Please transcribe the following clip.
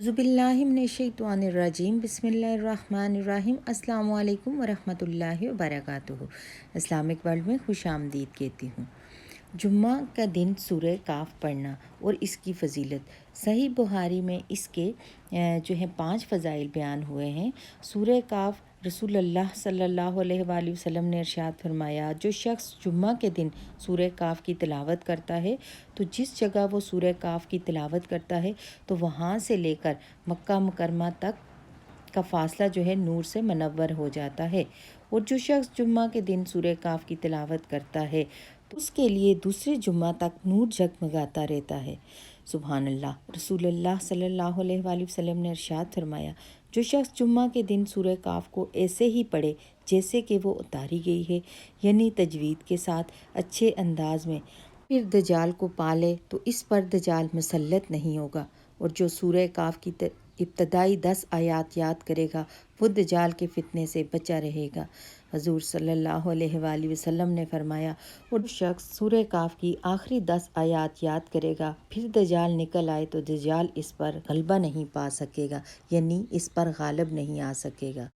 ज़ुबिल्लाहिमिनश्शैतानिर्रजीम बिस्मिल्लाहिर्रहमानिर्रहीम अस्सलामु अलैकुम वरहमतुल्लाहि वबरकातुहू। इस्लामिक वर्ल्ड में खुश आमदीद कहती हूँ। जुम्मा का दिन सूरह काफ पढ़ना और इसकी फ़जीलत। सही बुखारी में इसके जो है 5 फ़ज़ाइल बयान हुए हैं। सूरह काफ रसूलुल्लाह सल्लल्लाहु अलैहि वसल्लम ने इरशाद फरमाया, जो शख्स जुम्मा के दिन सूरह काफ की तिलावत करता है तो जिस जगह वो सूरह काफ की तिलावत करता है तो वहाँ से लेकर मक्का मुकरमा तक का फ़ासला जो है नूर से मनव्वर हो जाता है। और जो शख्स जुम्मा के दिन सूरह काफ की तिलावत करता है तो उसके लिए दूसरे जुम्मा तक नूर जगमगाता रहता है। सुभान अल्लाह। रसूलुल्लाह सल्लल्लाहु अलैहि वसल्लम ने इरशाद फरमाया, जो शख्स जुम्मा के दिन सूरह काफ को ऐसे ही पढ़े जैसे कि वो उतारी गई है, यानी तजवीद के साथ अच्छे अंदाज में, फिर दजाल को पाले तो इस पर दजाल मुसल्लत नहीं होगा। और जो सूरह काफ की इब्तदाई 10 आयात याद करेगा वो दजाल के फितने से बचा रहेगा। हजूर सल्लल्लाहु अलैहि वसल्लम ने फरमाया, और शख्स सूरह काफ की आखिरी 10 आयात याद करेगा फिर दजाल निकल आए तो दजाल इस पर गलबा नहीं पा सकेगा, यानी इस पर गालिब नहीं आ सकेगा।